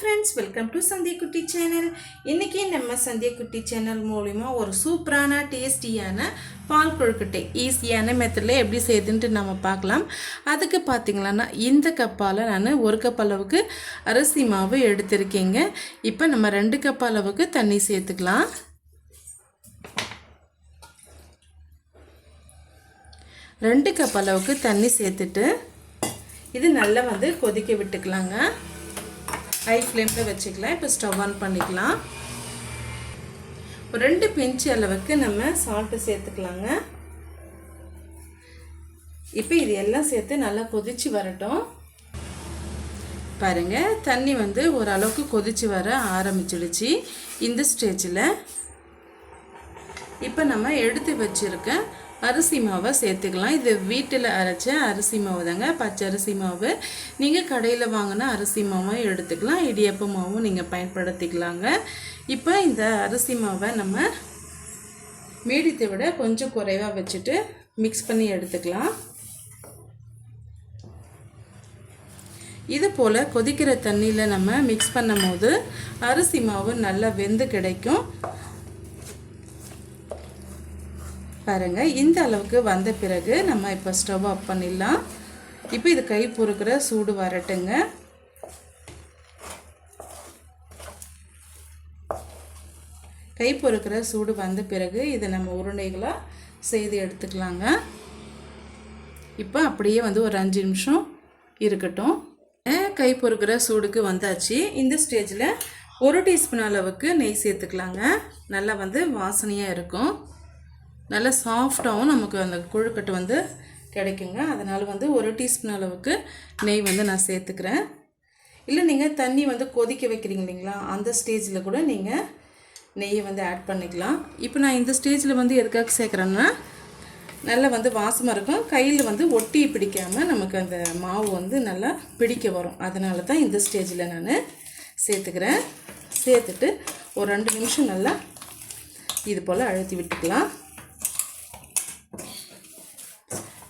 friends, welcome to Sandhya Kutti channel. இன்னைக்கு நம்ம சந்தியா குட்டி சேனல் மூலமா ஒரு சூப்பரான டேஸ்டியான பால் கொழுக்கட்டை ஈஸியான மெத்தட்ல எப்படி செய்யுதுன்னு நம்ம பார்க்கலாம். அதுக்கு பாத்தீங்கன்னா இந்த கப்பால நான் 1 கப் அளவுக்கு அரிசி மாவு எடுத்துர்க்கேங்க. இப்போ நம்ம 2 கப் அளவுக்கு தண்ணி சேர்த்துக்கலாம். 2 கப் அளவுக்கு தண்ணி சேர்த்துட்டு இது நல்லா கொதிக்க விட்டுக்கலாங்க. ஹை ஃப்ளேமில் வச்சுக்கலாம். இப்போ ஸ்டவ் ஆன் பண்ணிக்கலாம். ஒரு 2 பிஞ்ச் அளவுக்கு நம்ம சால்ட்டு சேர்த்துக்கலாங்க. இப்போ இது எல்லாம் சேர்த்து நல்லா கொதிச்சு வரட்டும். பாருங்க, தண்ணி ஓரளவுக்கு கொதிச்சு வர ஆரம்பிச்சிடுச்சு. இந்த ஸ்டேஜில் இப்போ நம்ம எடுத்து வச்சிருக்க அரிசி மாவை சேர்த்துக்கலாம். இது வீட்டில் அரைச்ச அரிசி மாவு தாங்க, பச்சை அரிசி மாவு. நீங்கள் கடையில் வாங்கின அரிசி மாவும் எடுத்துக்கலாம், இடியப்ப மாவும் நீங்கள் பயன்படுத்திக்கலாங்க. இப்போ இந்த அரிசி மாவை நம்ம மீடியத்தை விட கொஞ்சம் குறைவாக வச்சுட்டு மிக்ஸ் பண்ணி எடுத்துக்கலாம். இது போல் கொதிக்கிற தண்ணியில் நம்ம மிக்ஸ் பண்ணும் போது அரிசி மாவு நல்லா வெந்து கிடைக்கும். பாருங்க, இந்த அளவுக்கு வந்த பிறகு நம்ம இப்போ ஸ்டவ் ஆஃப் பண்ணிடலாம். இப்போ இது கை பொறுக்கிற சூடு வரட்டுங்க. கை பொறுக்கிற சூடு வந்த பிறகு இதை நம்ம உருண்டைகளாக செய்து எடுத்துக்கலாங்க. இப்போ அப்படியே ஒரு 5 நிமிஷம் இருக்கட்டும். கை பொறுக்கிற சூடுக்கு வந்தாச்சு. இந்த ஸ்டேஜில் 1 டீஸ்பூன் அளவுக்கு நெய் சேர்த்துக்கலாங்க. நல்லா வாசனையாக இருக்கும். நல்லா சாஃப்டாகவும் நமக்கு அந்த கொழுக்கட்டை கிடைக்குங்க. அதனால் 1 டீஸ்பூன் அளவுக்கு நெய் நான் சேர்த்துக்கிறேன். இல்லை நீங்கள் தண்ணி கொதிக்க வைக்கிறீங்க இல்லைங்களா, அந்த ஸ்டேஜில் கூட நீங்கள் நெய்யை ஆட் பண்ணிக்கலாம். இப்போ நான் இந்த ஸ்டேஜில் எதுக்காக சேர்க்குறேன்னா நல்லா வாசமாக இருக்கும். கையில் ஒட்டி பிடிக்காமல் நமக்கு அந்த மாவு நல்லா பிடிக்க வரும். அதனால தான் இந்த ஸ்டேஜில் நான் சேர்த்துக்கிறேன். சேர்த்துட்டு ஒரு 2 நிமிஷம் நல்லா இது போல் அழுத்தி விட்டுக்கலாம்.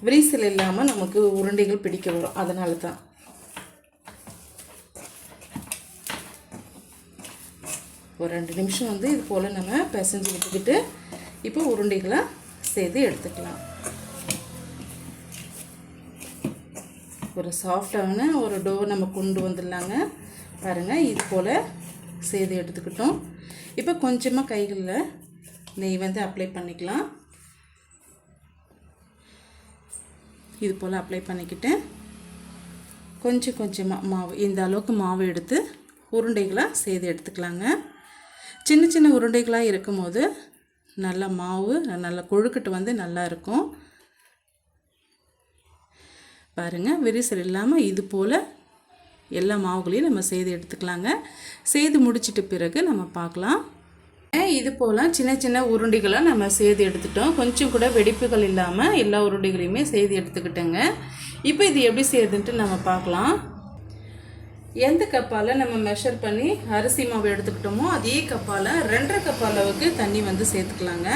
விரிசல் இல்லாமல் நமக்கு உருண்டைகள் பிடிக்க வரும். அதனால தான் ஒரு 2 நிமிஷம் இது போல் நம்ம பிசைஞ்சு விட்டுக்கிட்டு இப்போ உருண்டைகளை செய்து எடுத்துக்கலாம். ஒரு சாஃப்டான ஒரு டோ நம்ம கொண்டு வந்துடலாங்க. பாருங்கள், இது போல் செய்து எடுத்துக்கிட்டோம். இப்போ கொஞ்சமாக கைகளில் நெய் அப்ளை பண்ணிக்கலாம். இது போல் அப்ளை பண்ணிக்கிட்டு கொஞ்சம் கொஞ்சமாக மாவு, இந்த அளவுக்கு மாவு எடுத்து உருண்டைகளாக செய்து எடுத்துக்கலாங்க. சின்ன சின்ன உருண்டைகளாக இருக்கும்போது நல்ல மாவு நல்ல கொழுக்கட்டை நல்லா இருக்கும். பாருங்கள், விரிசல் இல்லாமல் இது போல் எல்லா மாவுகளையும் நம்ம செய்து எடுத்துக்கலாங்க. செய்து முடிச்சிட்ட பிறகு நம்ம பார்க்கலாம். இது போல் சின்ன சின்ன உருண்டைகளாக நம்ம செய்து எடுத்துட்டோம். கொஞ்சம் கூட வெடிப்புகள் இல்லாமல் எல்லா உருண்டைகளையுமே செய்து எடுத்துக்கிட்டோங்க. இப்போ இது எப்படி செய்யுதுன்ட்டு நம்ம பார்க்கலாம். எந்த கப்பால் நம்ம மெஷர் பண்ணி அரிசி மாவு எடுத்துக்கிட்டோமோ அதே கப்பால் 2.5 கப் அளவுக்கு தண்ணி சேர்த்துக்கலாங்க.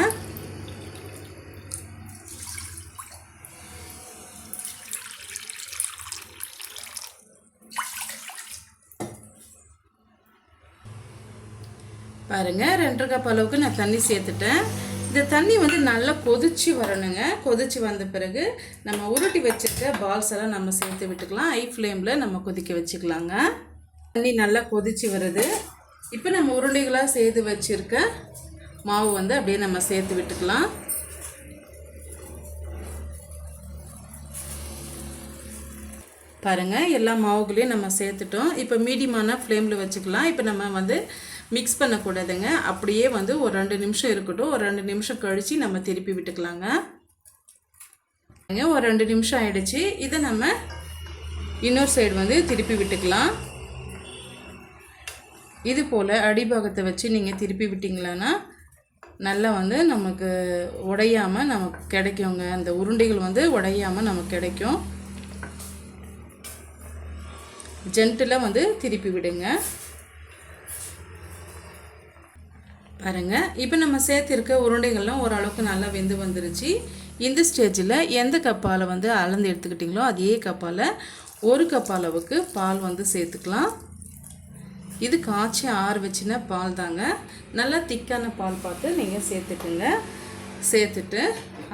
பாருங்கள், 2.5 கப் அளவுக்கு நான் தண்ணி சேர்த்துட்டேன். இந்த தண்ணி நல்லா கொதிச்சு வரணுங்க. கொதிச்சு வந்த பிறகு நம்ம உருட்டி வச்சுருக்க பால்ஸ் எல்லாம் நம்ம சேர்த்து விட்டுக்கலாம். ஹை ஃப்ளேமில் நம்ம கொதிக்க வச்சுக்கலாங்க. தண்ணி நல்லா கொதிச்சு வருது. இப்போ நம்ம உருண்டைகளாக செய்து வச்சுருக்க மாவு அப்படியே நம்ம சேர்த்து விட்டுக்கலாம். பாருங்கள், எல்லா மாவுகளையும் நம்ம சேர்த்துட்டோம். இப்போ மீடியமான ஃப்ளேமில் வச்சுக்கலாம். இப்போ நம்ம மிக்ஸ் பண்ணக்கூடாதுங்க. அப்படியே ஒரு 2 நிமிஷம் இருக்கட்டும். ஒரு 2 நிமிஷம் கழித்து நம்ம திருப்பி விட்டுக்கலாங்க. ஒரு 2 நிமிஷம் ஆயிடுச்சு. இதை நம்ம இன்னொரு சைடு திருப்பி விட்டுக்கலாம். இது போல் அடிபாகத்தை வச்சு நீங்கள் திருப்பி விட்டிங்களான்னா நல்லா நமக்கு உடையாமல் நமக்கு கிடைக்குங்க. அந்த உருண்டைகள் உடையாமல் நமக்கு கிடைக்கும். ஜென்டிலாக திருப்பி விடுங்க. பாருங்கள், இப்போ நம்ம சேர்த்திருக்க உருண்டைகள்லாம் ஓரளவுக்கு நல்லா வெந்து வந்துருச்சு. இந்த ஸ்டேஜில் எந்த கப்பால் அளந்து எடுத்துக்கிட்டிங்களோ அதே கப்பால் 1 கப் அளவுக்கு பால் சேர்த்துக்கலாம். இது காய்ச்சி ஆற வச்சின பால் தாங்க. நல்லா திக்கான பால் பார்த்து நீங்கள் சேர்த்துக்குங்க. சேர்த்துட்டு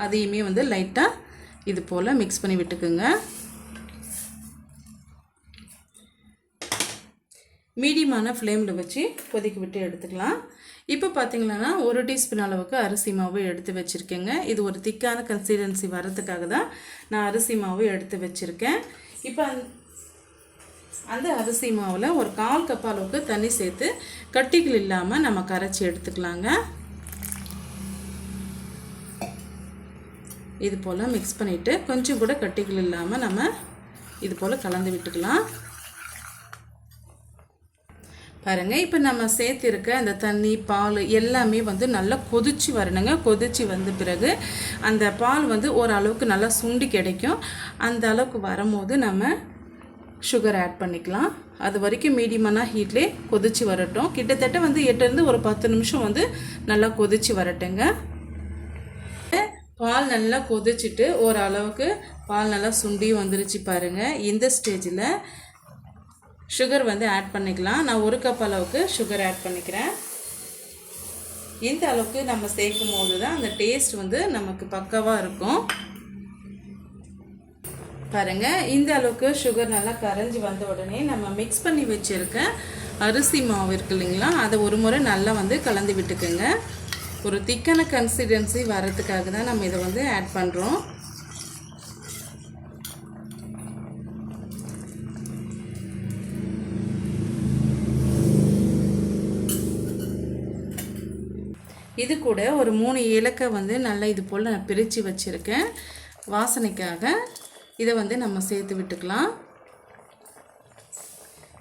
அதையுமே வந்து லைட்டாக இது போல் மிக்ஸ் பண்ணி விட்டுக்குங்க. மீடியமான ஃப்ளேமில் வச்சு கொதிக்க விட்டு எடுத்துக்கலாம். இப்போ பார்த்தீங்கன்னா 1 டீஸ்பூன் அளவுக்கு அரிசி மாவு எடுத்து வச்சுருக்கேங்க. இது ஒரு திக்கான கன்சிஸ்டன்சி வரதுக்காக தான் நான் அரிசி மாவு எடுத்து வச்சுருக்கேன். இப்போ அந்த அரிசி மாவில் ஒரு 1/4 கப் அளவுக்கு தண்ணி சேர்த்து கட்டிகள் இல்லாமல் நம்ம கரைச்சி எடுத்துக்கலாங்க. இது போல் மிக்ஸ் பண்ணிவிட்டு கொஞ்சம் கூட கட்டிகள் இல்லாமல் நம்ம இது போல் கலந்து விட்டுக்கலாம். பாருங்கள், இப்போ நம்ம சேர்த்திருக்க அந்த தண்ணி பால் எல்லாமே வந்து நல்லா கொதிச்சு வரணுங்க. கொதிச்சு வந்த பிறகு அந்த பால் வந்து ஓரளவுக்கு நல்லா சுண்டி கிடைக்கும். அந்த அளவுக்கு வரும்போது நம்ம சுகர் ஆட் பண்ணிக்கலாம். அது வரைக்கும் மீடியமான ஹீட்லேயே கொதிச்சு வரட்டும். கிட்டத்தட்ட வந்து 8லேருந்து ஒரு 10 நிமிஷம் வந்து நல்லா கொதிச்சு வரட்டுங்க. பால் நல்லா கொதிச்சுட்டு ஓரளவுக்கு பால் நல்லா சுண்டி வந்துருச்சு பாருங்கள். இந்த ஸ்டேஜில் சுகர் வந்து ஆட் பண்ணிக்கலாம். நான் 1 கப் அளவுக்கு சுகர் ஆட் பண்ணிக்கிறேன். இந்த அளவுக்கு நம்ம சேர்க்கும் போது தான் அந்த டேஸ்ட் வந்து நமக்கு பக்காவாக இருக்கும். பாருங்கள், இந்த அளவுக்கு சுகர் நல்லா கரைஞ்சி வந்த உடனே நம்ம மிக்ஸ் பண்ணி வச்சுருக்க அரிசி மாவு இருக்கு இல்லைங்களா, அதை ஒரு முறை நல்லா வந்து கலந்து விட்டுக்குங்க. ஒரு திக்கான கன்சிஸ்டன்சி வரதுக்காக தான் நம்ம இதை வந்து ஆட் பண்ணுறோம். இது கூட ஒரு 3 ஏலக்காய் வந்து நல்லா இது போல் நான் பிரித்து வச்சுருக்கேன். வாசனைக்காக இதை வந்து நம்ம சேர்த்து விட்டுக்கலாம்.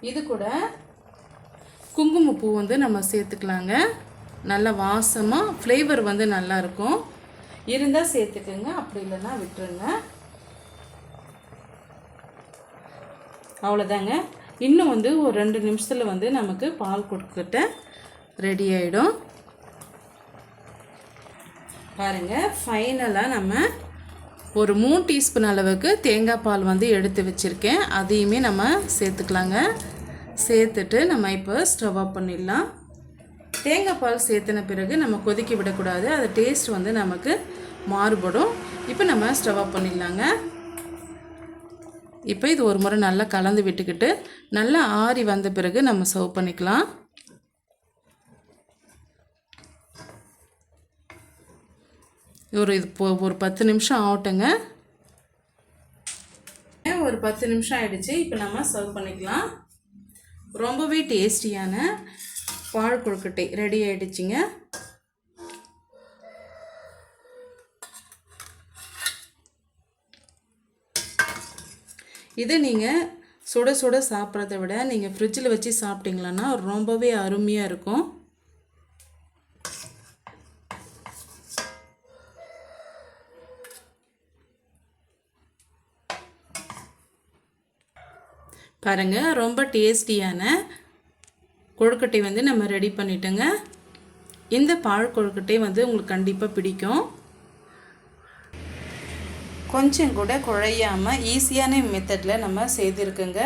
இது கூட குங்குமப்பூ வந்து நம்ம சேர்த்துக்கலாங்க. நல்ல வாசமாக ஃப்ளேவர் வந்து நல்லாயிருக்கும். இருந்தால் சேர்த்துக்குங்க, அப்படி இல்லைன்னா விட்டுருங்க. அவ்வளோதாங்க. இன்னும் வந்து ஒரு 2 நிமிஷத்தில் வந்து நமக்கு பால் கொழுக்கட்டை ரெடி ஆகிடும். பாருங்கள், ஃபைனலாக நம்ம ஒரு 3 டீஸ்பூன் அளவுக்கு தேங்காய் பால் வந்து எடுத்து வச்சுருக்கேன். அதையுமே நம்ம சேர்த்துக்கலாங்க. சேர்த்துட்டு நம்ம இப்போ ஸ்டவ் ஆஃப் பண்ணிடலாம். தேங்காய் பால் சேர்த்துன பிறகு நம்ம கொதிக்க விடக்கூடாது. அது டேஸ்ட் வந்து நமக்கு மாறுபடும். இப்போ நம்ம ஸ்டவ் ஆஃப் பண்ணிடலாங்க. இப்போ இது ஒரு முறை நல்லா கலந்து விட்டுக்கிட்டு நல்லா ஆறி வந்த பிறகு நம்ம சர்வ் பண்ணிக்கலாம். ஒரு 10 நிமிஷம் ஆகட்டுங்க. ஒரு 10 நிமிஷம் ஆகிடுச்சு. இப்போ நம்ம சர்வ் பண்ணிக்கலாம். ரொம்பவே டேஸ்டியான பால் கொழுக்கட்டை ரெடி ஆகிடுச்சிங்க. இதை நீங்கள் சுட சுட சாப்பிட்றத விட நீங்கள் ஃப்ரிட்ஜில் வச்சு சாப்பிட்டீங்களன்னா ரொம்பவே அருமையாக இருக்கும். பாருங்கள், ரொம்ப டேஸ்டியான கொழுக்கட்டை வந்து நம்ம ரெடி பண்ணிட்டோங்க. இந்த பால் கொழுக்கட்டை வந்து உங்களுக்கு கண்டிப்பாக பிடிக்கும். கொஞ்சம் கூட குழையாமல் ஈஸியான மெத்தடில் நம்ம செய்திருக்கோங்க.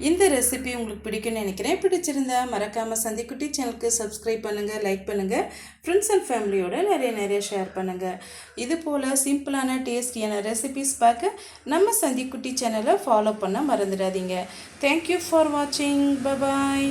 இந்த ரெசிபி உங்களுக்கு பிடிக்கும்னு நினைக்கிறேன். பிடிச்சிருந்தா மறக்காமல் சந்திக்குட்டி சேனலுக்கு சப்ஸ்கிரைப் பண்ணுங்கள், லைக் பண்ணுங்கள், ஃப்ரெண்ட்ஸ் அண்ட் ஃபேமிலியோடு நிறைய ஷேர் பண்ணுங்கள். இது போல் சிம்பிளான டேஸ்டியான ரெசிபிஸ் பார்க்க நம்ம சந்திக்குட்டி சேனலை ஃபாலோ பண்ண மறந்துடாதீங்க. தேங்க்யூ ஃபார் வாட்சிங். பபாய்.